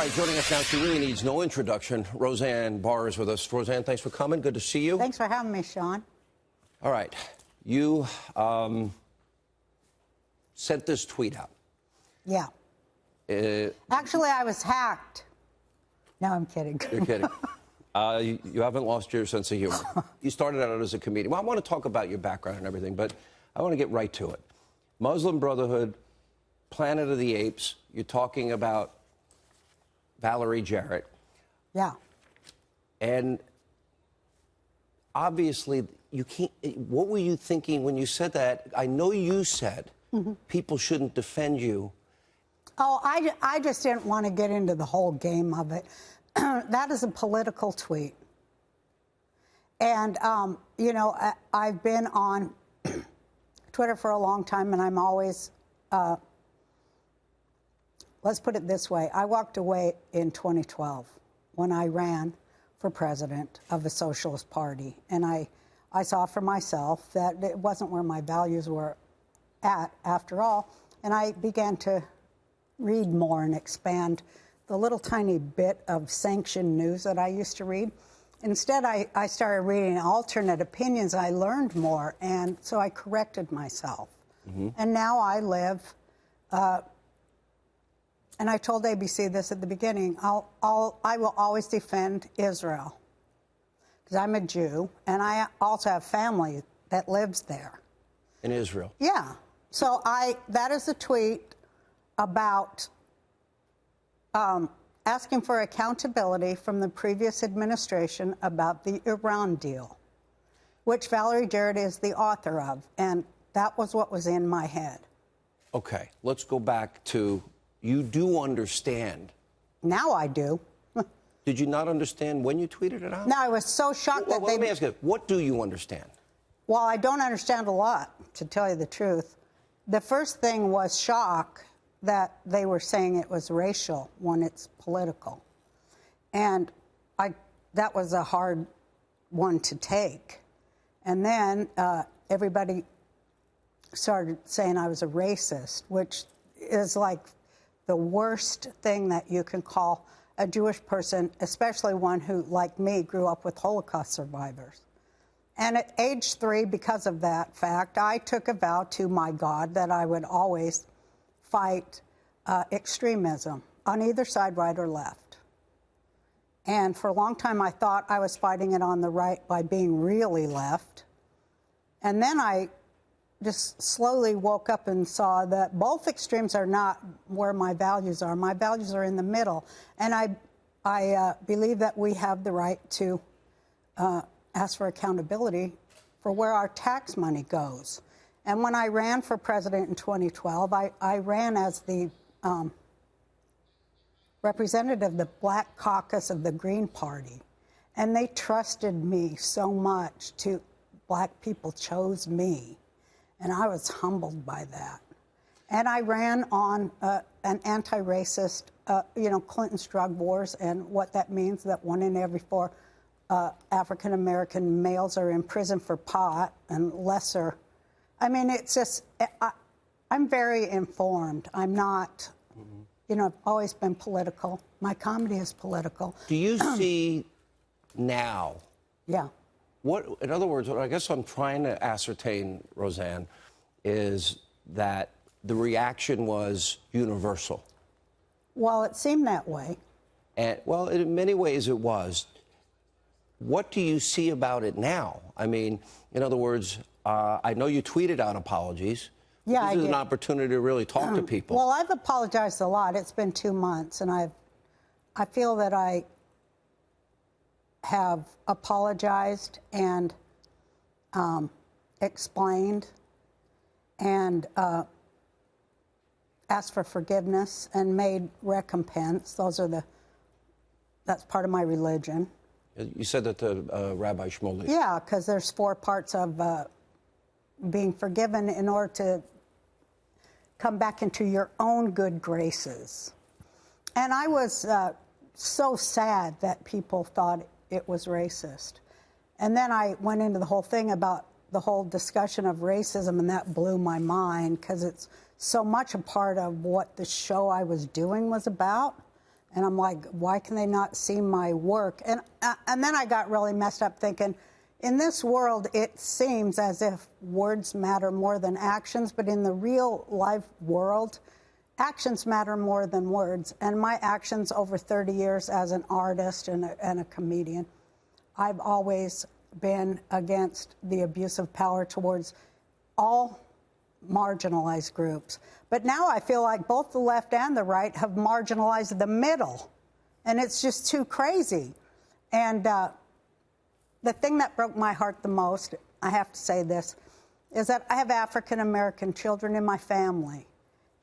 right, joining us now, she really needs no introduction. Roseanne Barr is with us. Roseanne, thanks for coming. Good to see you. Thanks for having me, Sean. All right. You sent this tweet out. Yeah. Actually, I was hacked. No, I'm kidding. You're kidding. You haven't lost your sense of humor. You started out as a comedian. Well, I want to talk about your background and everything, but I want to get right to it. Muslim Brotherhood, Planet of the Apes, you're talking about Valerie Jarrett. Yeah. And obviously, you can't. What were you thinking when you said that? I know you said people shouldn't defend you. Oh, I just didn't want to get into the whole game of it. That is a political tweet. And, you know, I've been on Twitter for a long time, and I'm always, let's put it this way. I walked away in 2012 when I ran for president of the Socialist Party. And I saw for myself that it wasn't where my values were at, after all. And I began to read more and expand the little tiny bit of sanctioned news that I used to read. Instead, I started reading alternate opinions. I learned more, and so I corrected myself. And now I live, and I told ABC this at the beginning, I will always defend Israel, because I'm a Jew, and I also have family that lives there. In Israel? Yeah. So that is a tweet about asking for accountability from the previous administration about the Iran deal, which Valerie Jarrett is the author of, and that was what was in my head. Okay, let's go back to, you do understand. Now I do. Did you not understand when you tweeted it out? No, I was so shocked that they... Let me ask you, what do you understand? Well, I don't understand a lot, to tell you the truth. The first thing was shock that they were saying it was racial when it's political. And that was a hard one to take. And then everybody started saying I was a racist, which is like the worst thing that you can call a Jewish person, especially one who, like me, grew up with Holocaust survivors. And at age 3, because of that fact, I took a vow to my God that I would always fight extremism on either side, right or left. And for a long time, I thought I was fighting it on the right by being really left. And then I just slowly woke up and saw that both extremes are not where my values are. My values are in the middle. And I believe that we have the right to ask for accountability for where our tax money goes. And when I ran for president in 2012, I ran as the representative of the Black Caucus of the Green Party. And they trusted me so much. Black people chose me. And I was humbled by that. And I ran on an anti-racist, you know, Clinton's drug wars, and what that means, that 1 in every 4 African-American males are in prison for pot, and lesser. I mean, it's just, I'm very informed. I'm not, you know, I've always been political. My comedy is political. Do you see now? Yeah. In other words, what I guess I'm trying to ascertain, Roseanne, is that the reaction was universal. Well, it seemed that way. And, well, in many ways it was. What do you see about it now? I mean, in other words, I know you tweeted out apologies. Yeah, I did. This is an opportunity to really talk to people. Well, I've apologized a lot. It's been 2 months, and I feel that I have apologized and explained and asked for forgiveness and made recompense. That's part of my religion. You said that to Rabbi Shmuley. Yeah, because there's 4 parts of being forgiven in order to come back into your own good graces. And I was so sad that people thought it was racist. And then I went into the whole thing about the whole discussion of racism, and that blew my mind, because it's so much a part of what the show I was doing was about, And I'm like, why can they not see my work? And then I got really messed up thinking, in this world, it seems as if words matter more than actions, but in the real life world, actions matter more than words. And my actions over 30 years as an artist and a comedian, I've always been against the abuse of power towards all marginalized groups. But now I feel like both the left and the right have marginalized the middle. And it's just too crazy. And the thing that broke my heart the most, I have to say this, is that I have African-American children in my family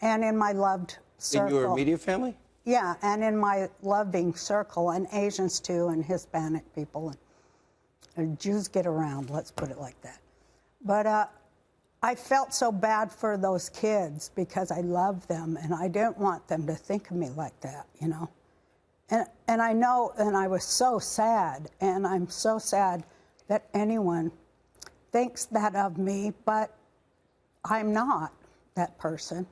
and in my loved circle. In your immediate family? Yeah, and in my loving circle, and Asians too, and Hispanic people. And Jews get around, let's put it like that. But I felt so bad for those kids because I love them, and I didn't want them to think of me like that, you know? And I know, and I was so sad, and I'm so sad that anyone thinks that of me, but I'm not that person.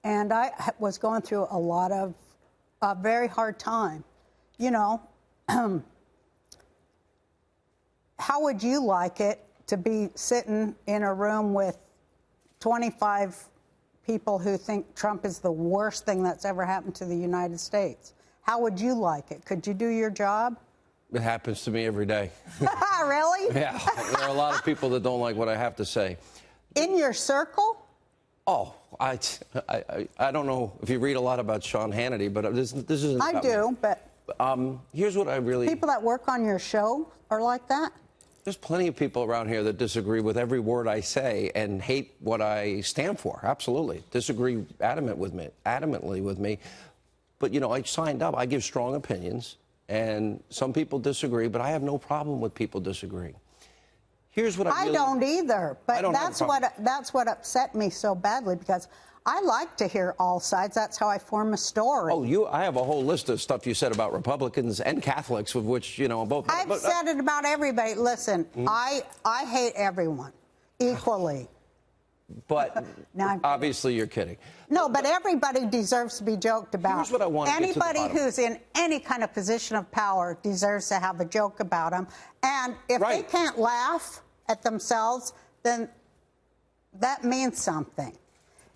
And I was going through a very hard time. You know, how would you like it to be sitting in a room with 25 people who think Trump is the worst thing that's ever happened to the United States? How would you like it? Could you do your job? It happens to me every day. Really? Yeah. There are a lot of people that don't like what I have to say. In your circle? Oh, I don't know if you read a lot about Sean Hannity, but this isn't I about do, me. but here's what I really... people that work on your show are like that? There's plenty of people around here that disagree with every word I say and hate what I stand for. Absolutely. Disagree adamantly with me. But, you know, I signed up. I give strong opinions, and some people disagree, but I have no problem with people disagreeing. Here's what I don't either, but that's what upset me so badly, because I like to hear all sides. That's how I form a story. Oh, I have a whole list of stuff you said about Republicans and Catholics, of which, you know, both. I've said it about everybody. Listen, I hate everyone equally. But now, obviously you're kidding. No, but everybody deserves to be joked about. Here's what I want to get to the bottom. Anybody who's in any kind of position of power deserves to have a joke about them. And if they can't laugh at themselves, then that means something.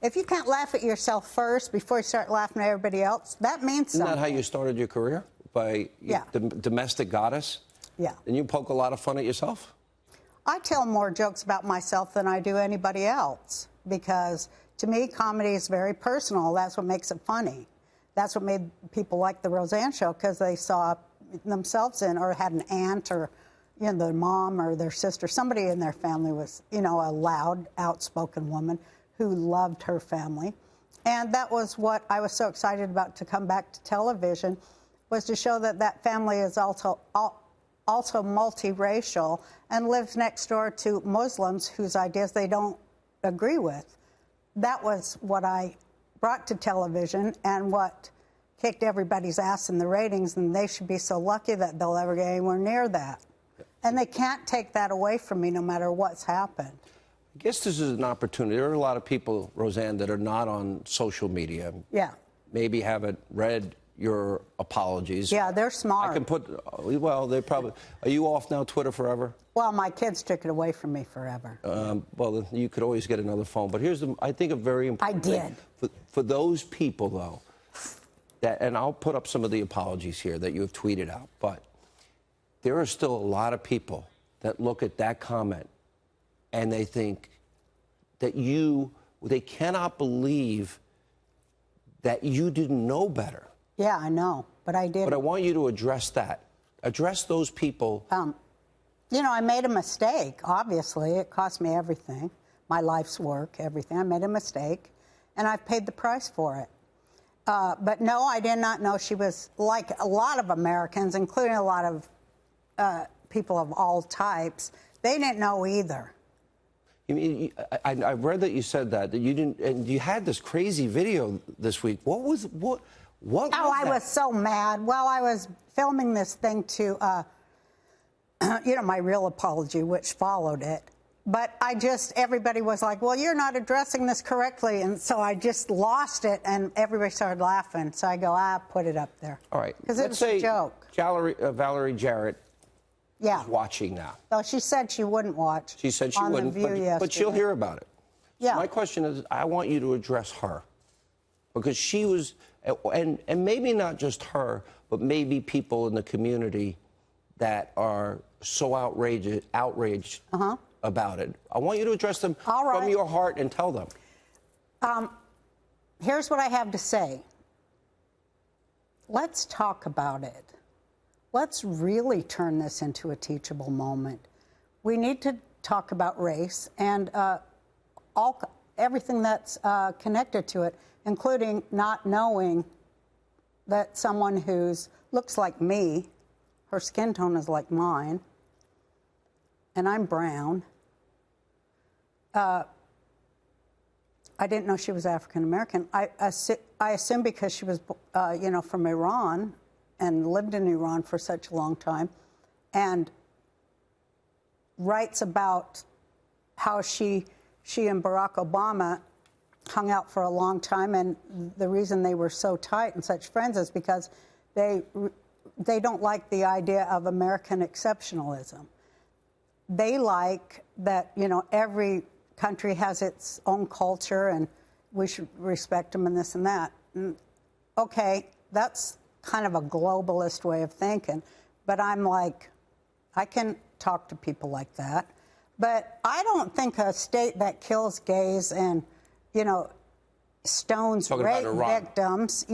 If you can't laugh at yourself first before you start laughing at everybody else, that means something. Isn't that how you started your career? By the domestic goddess? Yeah. And you poke a lot of fun at yourself? I tell more jokes about myself than I do anybody else, because to me, comedy is very personal. That's what makes it funny. That's what made people like the Roseanne show, because they saw themselves in, or had an aunt, or, you know, their mom or their sister. Somebody in their family was, you know, a loud, outspoken woman who loved her family. And that was what I was so excited about to come back to television, was to show that that family is also multiracial and lives next door to Muslims whose ideas they don't agree with. That was what I brought to television and what kicked everybody's ass in the ratings, and they should be so lucky that they'll ever get anywhere near that. And they can't take that away from me no matter what's happened. I guess this is an opportunity. There are a lot of people, Roseanne, that are not on social media. Yeah. Maybe haven't read your apologies. Yeah, they're smart. I can put, well, they probably, are you off now, Twitter forever? Well, my kids took it away from me forever. Well, you could always get another phone. But here's, I think, a very important thing. For those people, though, and I'll put up some of the apologies here that you have tweeted out, but there are still a lot of people that look at that comment and they think that they cannot believe that you didn't know better. Yeah, I know, but I did. But I want you to address that. Address those people. You know, I made a mistake, obviously. It cost me everything, my life's work, everything. I made a mistake, and I've paid the price for it. But no, I did not know she was, like a lot of Americans, including a lot of people of all types, they didn't know either. I read that you said that you didn't, and you had this crazy video this week. What was that? I was so mad. Well, I was filming this thing to, you know, my real apology, which followed it. But everybody was like, well, you're not addressing this correctly. And so I just lost it, and everybody started laughing. So I go, put it up there. All right. Because it was a joke. Valerie Jarrett is watching now. Oh, she said she wouldn't watch. She said she wouldn't, but she'll hear about it. Yeah. So my question is, I want you to address her. Because she was, and maybe not just her, but maybe people in the community that are so outraged about it. I want you to address them from your heart and tell them. Here's what I have to say. Let's talk about it. Let's really turn this into a teachable moment. We need to talk about race and everything that's connected to it, including not knowing that someone who looks like me, her skin tone is like mine, and I'm brown. I didn't know she was African American. I assume because she was, from Iran and lived in Iran for such a long time, and writes about how she and Barack Obama hung out for a long time, and the reason they were so tight and such friends is because they don't like the idea of American exceptionalism. They like that, every country has its own culture and we should respect them and this and that. Okay, that's kind of a globalist way of thinking, but I'm like, I can talk to people like that. But I don't think a state that kills gays and, stones rape victims,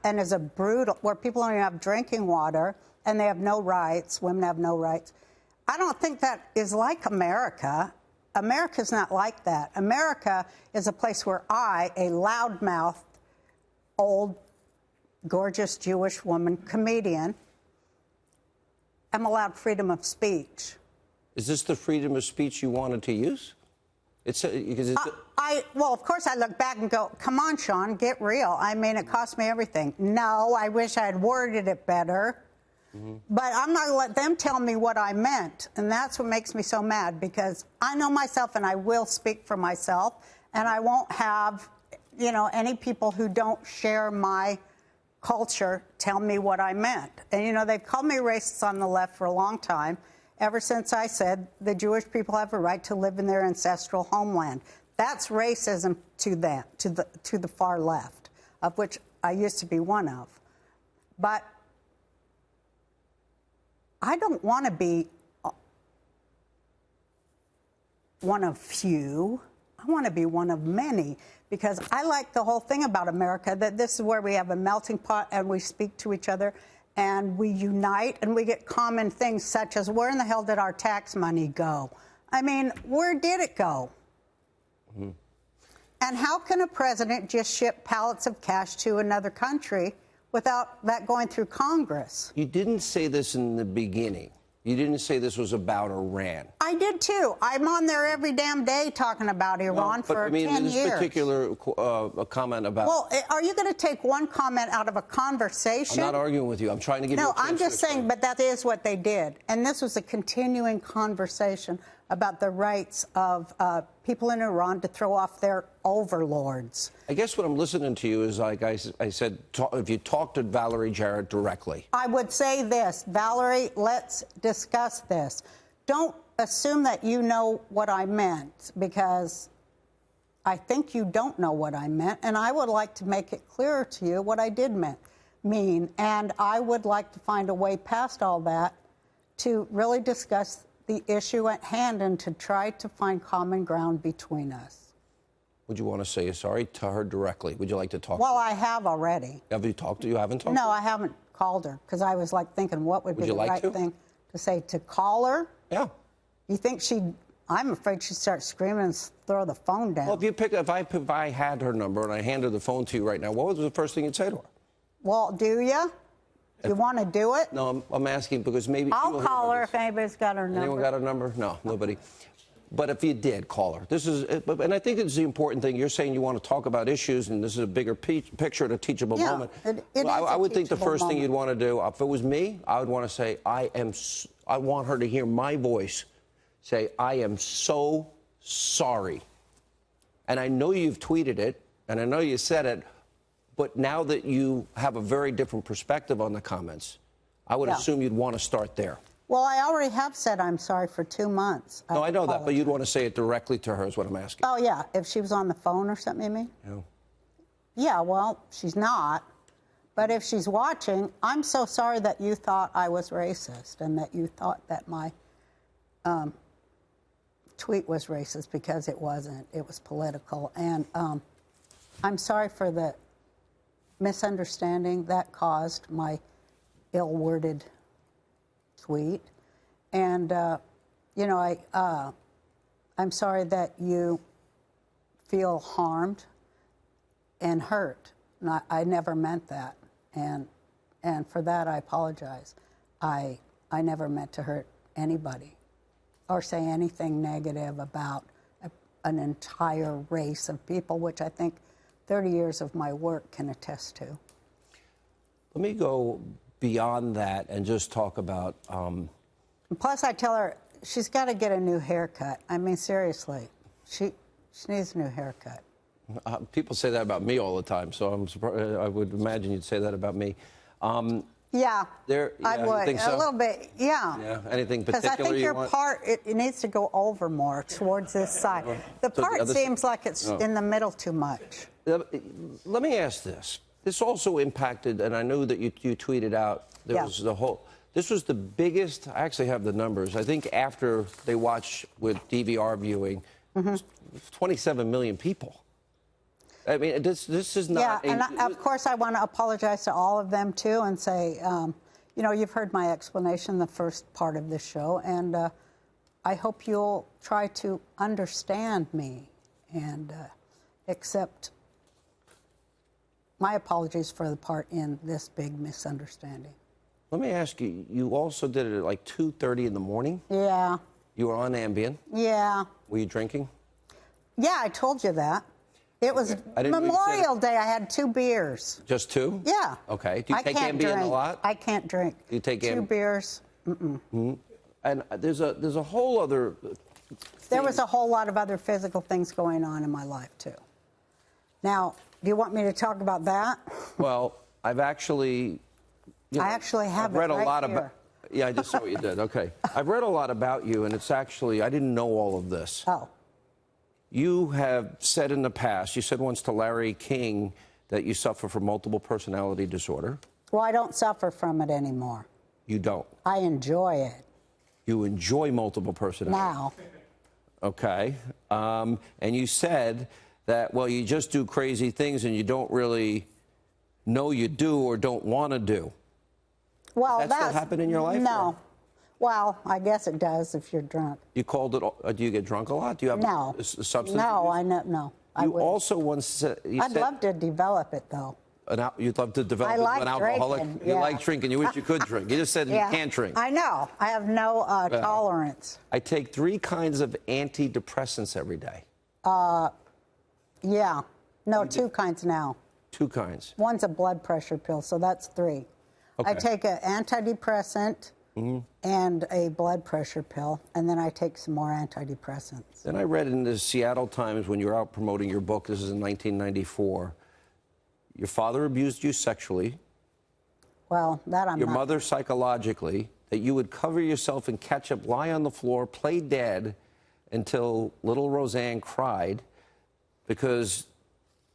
and is a brutal, where people don't even have drinking water and they have no rights, women have no rights. I don't think that is like America. America's not like that. America is a place where I, a loudmouthed, old, gorgeous Jewish woman, comedian, am allowed freedom of speech. Is this the freedom of speech you wanted to use? Well, of course, I look back and go, come on, Sean, get real. I mean, it cost me everything. No, I wish I had worded it better. But I'm not going to let them tell me what I meant. And that's what makes me so mad, because I know myself and I will speak for myself. And I won't have, any people who don't share my culture tell me what I meant. And, they've called me racist on the left for a long time, ever since I said the Jewish people have a right to live in their ancestral homeland. That's racism to them, to the far left, of which I used to be one of. But I don't want to be one of few. I want to be one of many, because I like the whole thing about America, that this is where we have a melting pot and we speak to each other and we unite and we get common things such as, where in the hell did our tax money go? I mean, where did it go? And how can a president just ship pallets of cash to another country without that going through Congress? You didn't say this in the beginning. You didn't say this was about Iran. I did, too. I'm on there every damn day talking about Iran for 10 years. But, this particular comment about... Well, are you going to take one comment out of a conversation? I'm not arguing with you. I'm trying to give you a chance. No, I'm just saying, but that is what they did. And this was a continuing conversation about the rights of people in Iran to throw off their overlords. I guess what I'm listening to you is, like I said, if you talk to Valerie Jarrett directly. I would say this, Valerie, let's discuss this. Don't assume that you know what I meant, because I think you don't know what I meant, and I would like to make it clearer to you what I did mean. And I would like to find a way past all that to really discuss the issue at hand and to try to find common ground between us. Would you want to say sorry to her directly? Would you like to talk? Well, I have already. Have you talked to her? You haven't talked to her? No, I haven't called her, because I was like thinking what would be the right thing to say. To call her? Yeah. You think I'm afraid she'd start screaming and throw the phone down. Well, if I had her number and I handed the phone to you right now, what was the first thing you'd say to her? Well, do you? You want to do it? No, I'm asking because maybe... I'll call her if anybody's got her number. Anyone got her number? No, nobody. But if you did, call her. And I think it's the important thing. You're saying you want to talk about issues, and this is a bigger picture at a teachable moment. I would think the first thing you'd want to do, if it was me, I would want to say, I want her to hear my voice say, I am so sorry. And I know you've tweeted it, and I know you said it, but now that you have a very different perspective on the comments, I would assume you'd want to start there. Well, I already have said I'm sorry for 2 months. No, I know that, but you'd want to say it directly to her is what I'm asking. Oh, yeah. If she was on the phone or something, you mean? Yeah. Yeah, well, she's not. But if she's watching, I'm so sorry that you thought I was racist and that you thought that my tweet was racist, because it wasn't. It was political. And I'm sorry for the misunderstanding that caused my ill-worded tweet. And, you know, I'm sorry that you feel harmed and hurt. I never meant that. And for that, I apologize. I never meant to hurt anybody or say anything negative about an entire race of people, which I think 30 years of my work can attest to. Let me go beyond that and just talk about... Plus, I tell her she's got to get a new haircut. I mean, seriously, she needs a new haircut. People say that about me all the time, so I'm surprised. I would imagine you'd say that about me. Yeah, I would. Think so? A little bit, yeah. Yeah, anything particular you want? Because I think your part, it needs to go over more towards this side. The part seems like it's in the middle too much. Let me ask this. This also impacted, and I know that you tweeted out, there was the whole... This was the biggest, I actually have the numbers, I think after they watched with DVR viewing, 27 million people. I mean, this is not... Yeah, and of course I want to apologize to all of them, too, and say, you know, you've heard my explanation, the first part of this show, and I hope you'll try to understand me and accept my apologies for the part in this big misunderstanding. Let me ask you, you also did it at like 2:30 in the morning? Yeah. You were on Ambien? Yeah. Were you drinking? Yeah, I told you that. It was Memorial Day. I had 2 beers. Just 2? Yeah. Okay. Do you take Ambien a lot? I can't drink. Do you take 2 beers? And there's a whole other... There was a whole lot of other physical things going on in my life, too. Now, do you want me to talk about that? Well, I've actually... You know, I actually have read it a lot here. about. Yeah, I just saw what you did. Okay, I've read a lot about you, and it's actually I didn't know all of this. Oh. You have said in the past. You said once to Larry King that you suffer from multiple personality disorder. Well, I don't suffer from it anymore. You don't. I enjoy it. You enjoy multiple personality. Now. Okay, and you said that you just do crazy things and you don't really know you do or don't want to do. Well, does that still happen in your life? No. Well, I guess it does if you're drunk. You called it. Do you get drunk a lot? Do you have a substance? No, abuse? No. You also once said. I'd love to develop it, though. You'd love to develop an alcoholic. Drinking, You like drinking. You wish you could drink. You just said you can't drink. I know. I have no tolerance. I take 3 kinds of antidepressants every day. Yeah. No, 2 kinds now. 2 kinds. One's a blood pressure pill, so that's 3. Okay. I take an antidepressant and a blood pressure pill, and then I take some more antidepressants. Then I read in the Seattle Times when you were out promoting your book, this is in 1994, your father abused you sexually. Well, that I'm Your not. mother psychologically, that you would cover yourself in ketchup, lie on the floor, play dead until little Roseanne cried because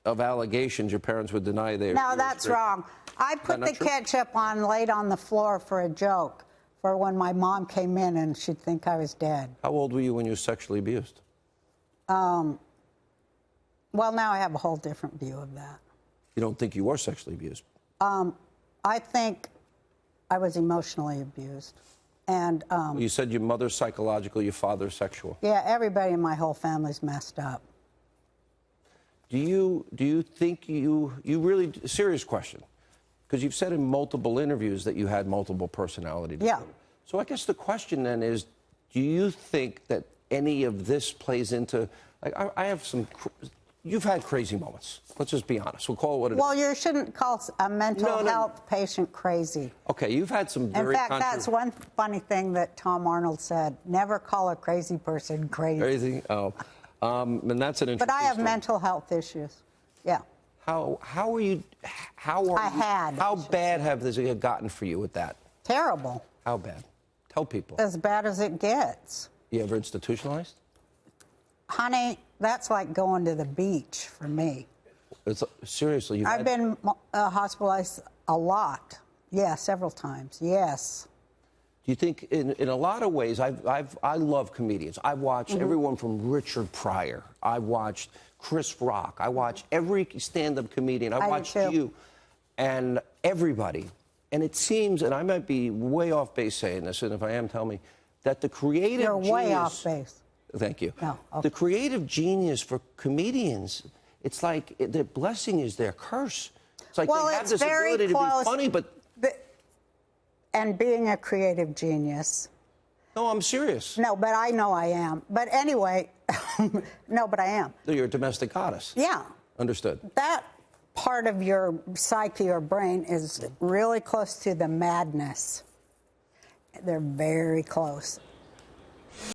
of allegations your parents would deny they... No, that's wrong. I put the ketchup on, laid on the floor for a joke, for when my mom came in and she'd think I was dead. How old were you when you were sexually abused? Well, now I have a whole different view of that. You don't think you were sexually abused? I think I was emotionally abused. And you said your mother's psychological, your father's sexual. yeah, everybody in my whole family's messed up. Do you think you really... Serious question. Because you've said in multiple interviews that you had multiple personality disorder. Yeah. So I guess the question then is, do you think that any of this plays into... Like, I have some... You've had crazy moments. Let's just be honest. We'll call it what it is. Well, you shouldn't call a mental health patient crazy. Okay, you've had some very... In fact, that's one funny thing that Tom Arnold said. Never call a crazy person crazy. Crazy? Oh. And that's an interesting But I have story. mental health issues. Yeah. How are you? How bad have this gotten for you with that? Terrible. How bad? Tell people. As bad as it gets. You ever institutionalized? Honey, that's like going to the beach for me. Seriously, I've been hospitalized a lot. Yeah, several times. Yes. Do you think, in a lot of ways, I love comedians. I've watched everyone from Richard Pryor. I watched Chris Rock. I watched every stand-up comedian. I watched you and everybody. And it seems, and I might be way off base saying this, and if I am, tell me, that the creative You're genius... way off base. Thank you. No, okay. The creative genius for comedians, it's like their blessing is their curse. It's like they have this ability to be funny, but... And being a creative genius. No, I'm serious. No, but I know I am. But anyway, no, but I am. You're a domestic goddess. Yeah. Understood. That part of your psyche or brain is really close to the madness. They're very close.